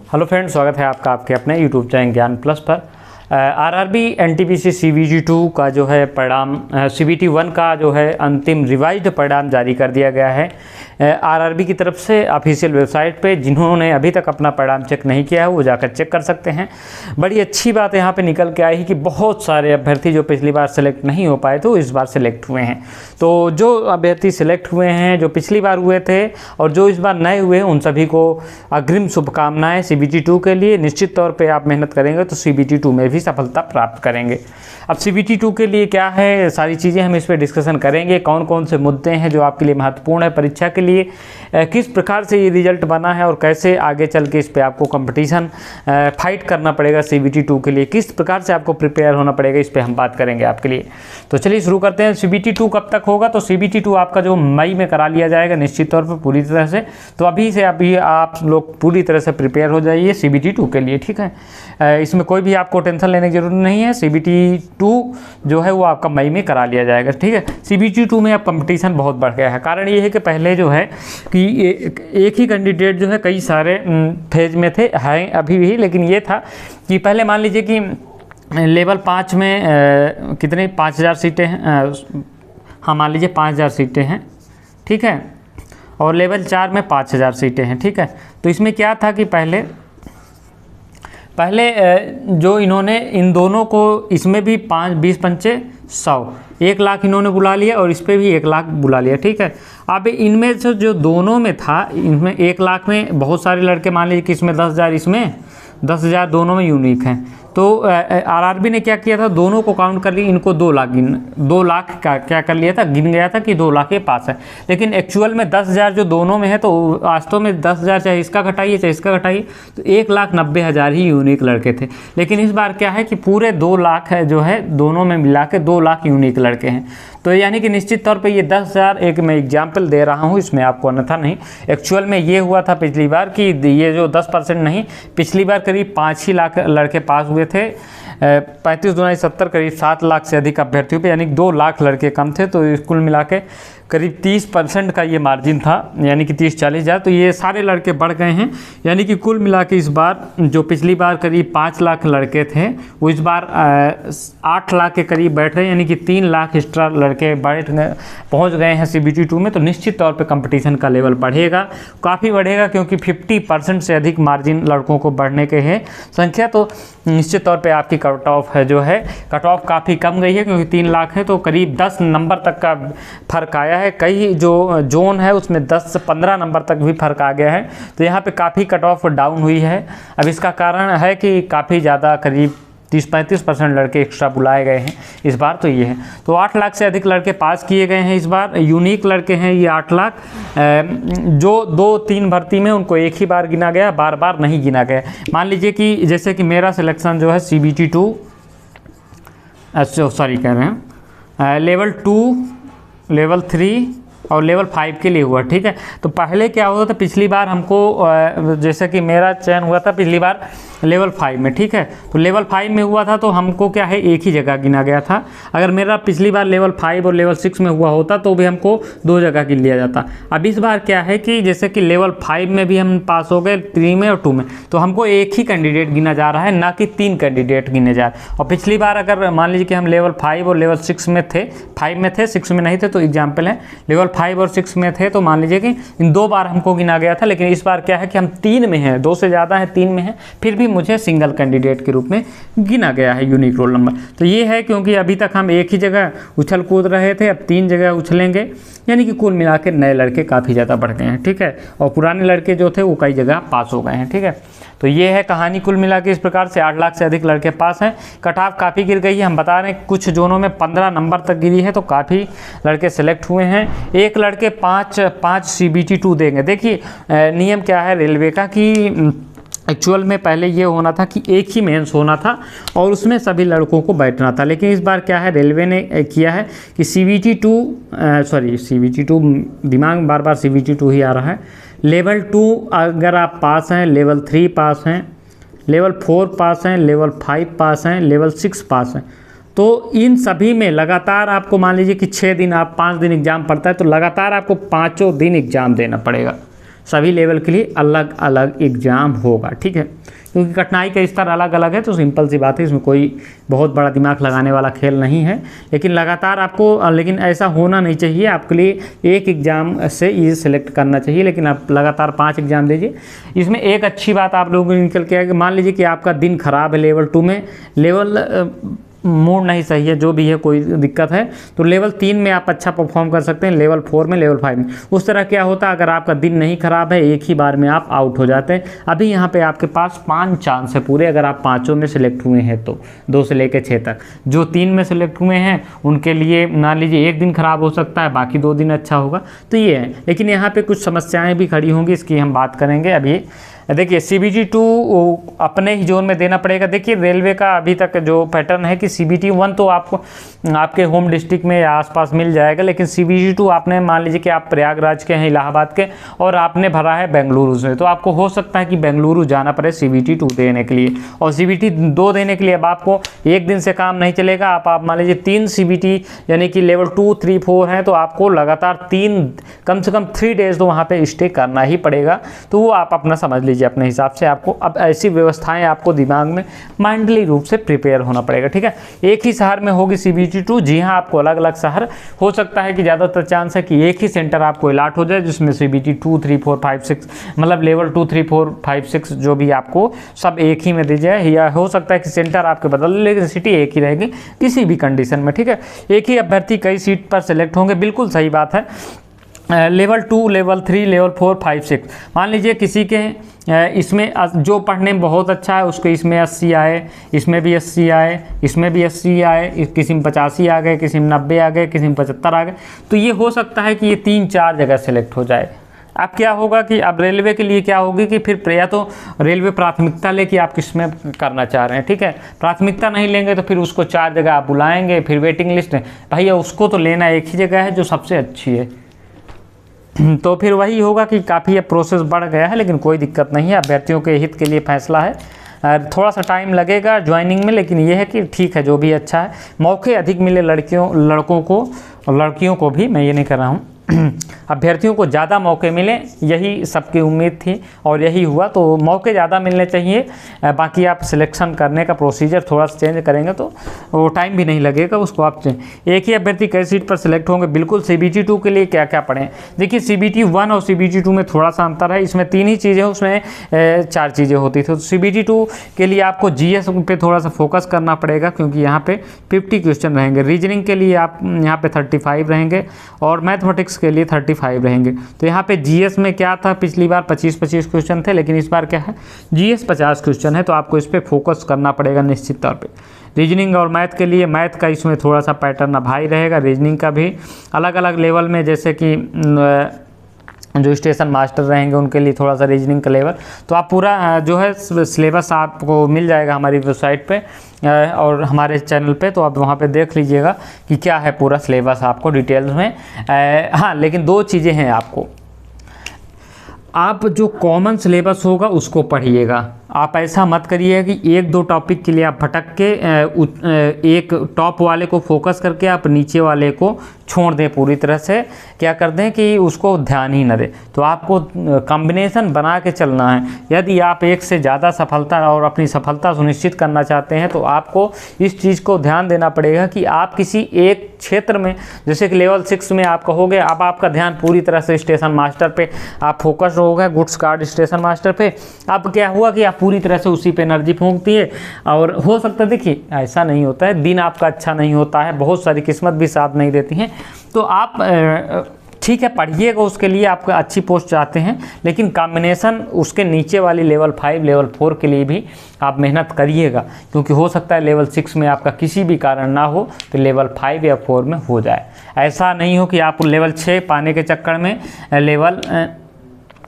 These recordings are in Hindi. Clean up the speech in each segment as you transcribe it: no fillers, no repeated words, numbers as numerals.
हेलो फ्रेंड्स, स्वागत है आपका आपके अपने यूट्यूब चैनल ज्ञान प्लस पर। आरआरबी एनटीपीसी सीबीटी 2 का जो है परिणाम, सीबीटी 1 का जो है अंतिम रिवाइज्ड परिणाम जारी कर दिया गया है आरआरबी की तरफ से ऑफिशियल वेबसाइट पे। जिन्होंने अभी तक अपना परिणाम चेक नहीं किया है वो जाकर चेक कर सकते हैं। बड़ी अच्छी बात यहाँ पे निकल के आई है कि बहुत सारे अभ्यर्थी जो पिछली बार सेलेक्ट नहीं हो पाए थे वो इस बार सेलेक्ट हुए हैं। तो जो अभ्यर्थी सेलेक्ट हुए हैं, जो पिछली बार हुए थे और जो इस बार नए हुए हैं, उन सभी को अग्रिम शुभकामनाएं सीबीटी 2 के लिए। निश्चित तौर पे आप मेहनत करेंगे तो सीबीटी 2 में भी सफलता प्राप्त करेंगे। अब सीबीटी 2 के लिए क्या है, सारी चीज़ें हम इस पर डिस्कशन करेंगे। कौन कौन से मुद्दे हैं जो आपके लिए महत्वपूर्ण है परीक्षा के लिए, किस प्रकार से ये रिजल्ट बना है और कैसे आगे चल के इस पे आपको कंपटीशन फाइट करना पड़ेगा सीबीटी 2 के लिए, किस प्रकार से आपको प्रिपेयर होना पड़ेगा, इस पे हम बात करेंगे आपके लिए। तो चलिए शुरू करते हैं। सीबीटी 2 कब तक होगा? तो सीबीटी 2 आपका जो मई में करा लिया जाएगा निश्चित तौर पर पूरी तरह से। तो अभी से अभी आप लोग पूरी तरह से प्रिपेयर हो जाइए सीबीटी 2 के लिए, ठीक है। इसमें कोई भी आपको टेंशन लेने की जरूरत नहीं है। सीबीटी 2 जो है वो आपका मई में करा लिया जाएगा, ठीक है। सीबीटी 2 में अब कंपटीशन बहुत बढ़ गया है। कारण ये है कि पहले जो है कि एक ही कैंडिडेट जो है कई सारे फेज में थे, हैं अभी भी, लेकिन ये था कि पहले मान लीजिए कि लेवल 5 में कितने 5000 सीटें हैं, हाँ मान लीजिए 5000 सीटें हैं, ठीक है, और लेवल 4 में 5000 सीटें हैं, ठीक है। तो इसमें क्या था कि पहले जो इन्होंने इन दोनों को, इसमें भी 20 पंचे 100, 1 लाख इन्होंने बुला लिया और इस पर भी 1 लाख बुला लिया, ठीक है। अब इनमें से जो दोनों में था, इनमें 1 लाख में बहुत सारे लड़के, मान लीजिए कि इसमें 10,000, इसमें 10,000, दोनों में यूनिक हैं। तो आरआरबी ने क्या किया था, दोनों को काउंट कर लिया, इनको 2 लाख का क्या कर लिया था, गिन गया था कि 2 लाख के पास है। लेकिन एक्चुअल में 10,000 जो दोनों में है, तो वास्तव में 10,000 चाहे इसका घटाइए चाहे इसका घटाइए तो 1,90,000 ही यूनिक लड़के थे। लेकिन इस बार क्या है कि पूरे 2 लाख है जो है, दोनों में मिला के 2 लाख यूनिक लड़के हैं। तो यानी कि निश्चित तौर पे ये 10,000, एक मैं एग्जाम्पल दे रहा हूँ, इसमें आपको अन्यथा नहीं। एक्चुअल में ये हुआ था पिछली बार कि ये जो 10% नहीं, पिछली बार करीब 5 ही लाख लड़के पास हुए थे। 35 दूना 70, करीब 7 लाख से अधिक अभ्यर्थियों पे, यानी 2 लाख लड़के कम थे। तो कुल मिला के करीब 30% का ये मार्जिन था, यानी कि 30-40 हज़ार। तो ये सारे लड़के बढ़ गए हैं, यानी कि कुल मिला के इस बार जो पिछली बार करीब 5 लाख लड़के थे, वो इस बार 8 लाख के करीब बैठ रहे हैं, यानी कि 3 लाख एक्स्ट्रा लड़के पहुंच गए हैं सीबीटी 2 में। तो निश्चित तौर पे कंपटीशन का लेवल बढ़ेगा, काफ़ी बढ़ेगा, क्योंकि 50% से अधिक मार्जिन लड़कों को बढ़ने के है संख्या। तो निश्चित तौर पे आपकी कट ऑफ है जो है, कट ऑफ काफ़ी कम गई है, क्योंकि 3 लाख है तो करीब 10 नंबर तक का फर्क आया है। कई जो जोन है उसमें 10 से 15 नंबर तक भी फर्क आ गया है। तो यहाँ पे काफ़ी कट ऑफ डाउन हुई है। अब इसका कारण है कि काफ़ी ज़्यादा करीब 30-35% लड़के एक्स्ट्रा बुलाए गए हैं इस बार। तो ये है, तो 8 लाख से अधिक लड़के पास किए गए हैं इस बार। यूनिक लड़के हैं ये 8 लाख। जो 2-3 भर्ती में उनको एक ही बार गिना गया, बार बार नहीं गिना गया। मान लीजिए कि जैसे कि मेरा सिलेक्शन जो है सीबीटी 2, सॉरी कह रहे हैं लेवल 2, लेवल 3 और लेवल 5 के लिए हुआ, ठीक है। तो पहले क्या हुआ था, पिछली बार हमको जैसे कि मेरा चयन हुआ था पिछली बार लेवल 5 में, ठीक है। तो लेवल 5 में हुआ था तो हमको क्या है, एक ही जगह गिना गया था। अगर मेरा पिछली बार लेवल 5 और लेवल 6 में हुआ होता तो भी हमको 2 जगह गिन लिया जाता। अब इस बार क्या है कि जैसे कि लेवल 5 में भी हम पास हो गए, 3 में और 2 में, तो हमको एक ही कैंडिडेट गिना जा रहा है, ना कि 3 कैंडिडेट गिने जा रहे। और पिछली बार अगर मान लीजिए कि हम लेवल 5 और लेवल 6 में थे, 5 में थे 6 में नहीं थे, तो एग्जाम्पल है लेवल 5 और 6 में थे, तो मान लीजिए कि इन 2 बार हमको गिना गया था। लेकिन इस बार क्या है कि हम 3 में हैं, 2 से ज़्यादा है, 3 में है, फिर भी मुझे सिंगल कैंडिडेट के रूप में गिना गया है यूनिक रोल नंबर। तो ये है क्योंकि अभी तक हम एक ही जगह उछल कूद रहे थे, अब 3 जगह उछलेंगे, यानी कि कुल मिला के नए लड़के काफ़ी ज़्यादा बढ़ गए हैं, ठीक है। और पुराने लड़के जो थे वो कई जगह पास हो गए हैं, ठीक है। तो ये है कहानी कुल मिला के इस प्रकार से 8 लाख से अधिक लड़के पास हैं। कट ऑफ काफ़ी गिर गई है, हम बता रहे हैं कुछ जोनों में 15 नंबर तक गिरी है, तो काफ़ी लड़के सेलेक्ट हुए हैं। एक लड़के 5 सीबीटी 2 देंगे। देखिए नियम क्या है रेलवे का कि एक्चुअल में पहले ये होना था कि एक ही मेंस होना था और उसमें सभी लड़कों को बैठना था। लेकिन इस बार क्या है, रेलवे ने किया है कि सीबीटी 2 दिमाग में बार बार सीबीटी 2 ही आ रहा है। लेवल 2 अगर आप पास हैं, लेवल 3 पास हैं, लेवल 4 पास हैं, लेवल 5 पास हैं, लेवल 6 पास हैं, तो इन सभी में लगातार आपको, मान लीजिए कि 6 दिन, आप 5 दिन एग्ज़ाम पड़ता है, तो लगातार आपको 5 दिन एग्ज़ाम देना पड़ेगा, सभी लेवल के लिए अलग अलग एग्ज़ाम होगा, ठीक है, क्योंकि कठिनाई का स्तर अलग अलग है, तो सिंपल सी बात है, इसमें कोई बहुत बड़ा दिमाग लगाने वाला खेल नहीं है। लेकिन लगातार आपको, लेकिन ऐसा होना नहीं चाहिए, आपके लिए एक एग्ज़ाम से ये सिलेक्ट करना चाहिए, लेकिन आप लगातार 5 एग्ज़ाम दीजिए। इसमें एक अच्छी बात आप लोगों को निकल के आएगी, मान लीजिए कि आपका दिन खराब है लेवल 2 में, लेवल मूड नहीं सही है, जो भी है कोई दिक्कत है, तो लेवल 3 में आप अच्छा परफॉर्म कर सकते हैं, लेवल 4 में, लेवल 5 में। उस तरह क्या होता है, अगर आपका दिन नहीं खराब है, एक ही बार में आप आउट हो जाते हैं। अभी यहाँ पे आपके पास 5 चांस है पूरे, अगर आप 5 में सिलेक्ट हुए हैं तो 2 से लेकर 6 तक। जो 3 में सिलेक्ट हुए हैं उनके लिए मान लीजिए एक दिन खराब हो सकता है, बाकी 2 दिन अच्छा होगा, तो ये है। लेकिन यहाँ पर कुछ समस्याएँ भी खड़ी होंगी, इसकी हम बात करेंगे अभी। देखिए CBT 2 अपने ही जोन में देना पड़ेगा। देखिए रेलवे का अभी तक जो पैटर्न है कि CBT 1 तो आपको आपके होम डिस्ट्रिक्ट में या आसपास मिल जाएगा, लेकिन CBT 2 आपने मान लीजिए कि आप प्रयागराज के हैं, इलाहाबाद के, और आपने भरा है बेंगलुरु से, तो आपको हो सकता है कि बेंगलुरु जाना पड़े CBT 2 देने के लिए। और CBT 2 देने के लिए अब आपको एक दिन से काम नहीं चलेगा, आप मान लीजिए 3 CBT यानी कि लेवल 2, 3, 4 हैं, तो आपको लगातार कम से कम 3 डेज़ तो वहाँ पर स्टे करना ही पड़ेगा। तो वो आप अपना समझ लीजिए अपने हिसाब से। आपको अब ऐसी व्यवस्थाएं आपको दिमाग में माइंडली रूप से प्रिपेयर होना पड़ेगा, ठीक है। एक ही शहर में होगी CBT 2, जी हाँ, आपको अलग अलग शहर हो सकता है कि ज़्यादातर चांस है कि एक ही सेंटर आपको अलॉट हो जाए, जिसमें CBT 2, 3, 4, 5, 6 मतलब लेवल 2, 3, 4, 5, 6 जो भी आपको सब एक ही में दी जाए, या हो सकता है कि सेंटर आपके बदल, लेकिन सिटी एक ही रहेगी किसी भी कंडीशन में, ठीक है। एक ही अभ्यर्थी कई सीट पर सेलेक्ट होंगे, बिल्कुल सही बात है। लेवल 2, लेवल 3, लेवल 4, 5, 6 मान लीजिए किसी के इसमें जो पढ़ने में बहुत अच्छा है उसको इसमें 80 आए, इसमें भी 80 आए, इसमें भी 80 आए, किसी में 85 आ गए, किसी में 90 आ गए, किसी में 75 आ गए, तो ये हो सकता है कि ये 3-4 जगह सेलेक्ट हो जाए। अब क्या होगा कि अब रेलवे के लिए क्या होगी कि फिर या तो रेलवे प्राथमिकता ले कि आप किस में करना चाह रहे हैं, ठीक है। प्राथमिकता नहीं लेंगे तो फिर उसको 4 जगह आप बुलाएंगे, फिर वेटिंग लिस्ट है, भैया उसको तो लेना एक ही जगह है जो सबसे अच्छी है। तो फिर वही होगा कि काफ़ी अब प्रोसेस बढ़ गया है, लेकिन कोई दिक्कत नहीं है, अभ्यर्थियों के हित के लिए फैसला है। थोड़ा सा टाइम लगेगा ज्वाइनिंग में, लेकिन ये है कि ठीक है, जो भी अच्छा है, मौके अधिक मिले लड़कों को और लड़कियों को भी, मैं ये नहीं कर रहा हूँ, अभ्यर्थियों को ज़्यादा मौके मिले, यही सबकी उम्मीद थी और यही हुआ। तो मौके ज़्यादा मिलने चाहिए, बाकी आप सिलेक्शन करने का प्रोसीजर थोड़ा सा चेंज करेंगे तो वो टाइम भी नहीं लगेगा उसको। आप एक ही अभ्यर्थी कई सीट पर सिलेक्ट होंगे। बिल्कुल CBT 2 के लिए क्या क्या पढ़ें, देखिए CBT 1 और CBT 2 में थोड़ा सा अंतर है, इसमें 3 ही चीज़ें, उसमें 4 चीज़ें होती थी। तो CBT 2 के लिए आपको GS पे थोड़ा सा फोकस करना पड़ेगा, क्योंकि यहाँ पे 50 क्वेश्चन रहेंगे। रीजनिंग के लिए आप यहाँ पे 35 रहेंगे और मैथमेटिक्स के लिए 35 रहेंगे। तो यहाँ पे GS में क्या था, पिछली बार 25-25 क्वेश्चन थे, लेकिन इस बार क्या है, GS 50 क्वेश्चन है, तो आपको इस पर फोकस करना पड़ेगा निश्चित तौर पे। रीजनिंग और मैथ के लिए, मैथ का इसमें थोड़ा सा पैटर्न अब हाई रहेगा, रीजनिंग का भी अलग अलग लेवल में, जैसे कि जो स्टेशन मास्टर रहेंगे उनके लिए थोड़ा सा रीजनिंग का लेवल। तो आप पूरा जो है सिलेबस आपको मिल जाएगा हमारी वेबसाइट पे और हमारे चैनल पे, तो आप वहाँ पे देख लीजिएगा कि क्या है पूरा सिलेबस आपको डिटेल्स में। हाँ, लेकिन 2 चीज़ें हैं आपको, आप जो कॉमन सिलेबस होगा उसको पढ़िएगा। आप ऐसा मत करिए कि 1-2 टॉपिक के लिए आप भटक के एक टॉप वाले को फोकस करके आप नीचे वाले को छोड़ दें पूरी तरह से, क्या कर दें कि उसको ध्यान ही न दें। तो आपको कॉम्बिनेशन बना के चलना है। यदि आप एक से ज़्यादा सफलता और अपनी सफलता सुनिश्चित करना चाहते हैं, तो आपको इस चीज़ को ध्यान देना पड़ेगा कि आप किसी एक क्षेत्र में, जैसे कि लेवल 6 में आप कहोगे, अब आपका ध्यान पूरी तरह से स्टेशन मास्टर पे आप फोकस हो गए, गुड्स कार्ड स्टेशन मास्टर पे। अब क्या हुआ कि आप पूरी तरह से उसी पे एनर्जी फूंकती है, और हो सकता है, देखिए ऐसा नहीं होता है, दिन आपका अच्छा नहीं होता है, बहुत सारी किस्मत भी साथ नहीं देती हैं। तो आप ठीक है पढ़िएगा, उसके लिए आपको अच्छी पोस्ट चाहते हैं, लेकिन कॉम्बिनेशन उसके नीचे वाली लेवल 5, लेवल 4 के लिए भी आप मेहनत करिएगा, क्योंकि हो सकता है लेवल 6 में आपका किसी भी कारण ना हो तो लेवल 5 या 4 में हो जाए। ऐसा नहीं हो कि आप लेवल 6 पाने के चक्कर में लेवल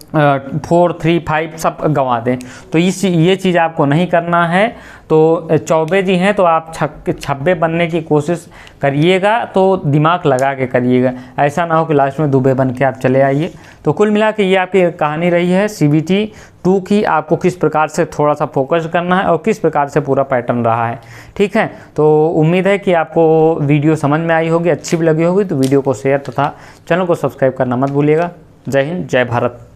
4, 3, 5 सब गंवा दें। तो ये चीज़ आपको नहीं करना है। तो चौबे जी हैं, तो आप 26 बनने की कोशिश करिएगा, तो दिमाग लगा के करिएगा, ऐसा ना हो कि लास्ट में दुबे बन के आप चले आइए। तो कुल मिला के ये आपकी कहानी रही है CBT 2 की, आपको किस प्रकार से थोड़ा सा फोकस करना है और किस प्रकार से पूरा पैटर्न रहा है, ठीक है। तो उम्मीद है कि आपको वीडियो समझ में आई होगी, अच्छी भी लगी होगी। तो वीडियो को शेयर तथा चैनल को सब्सक्राइब करना मत भूलिएगा। जय हिंद, जय भारत।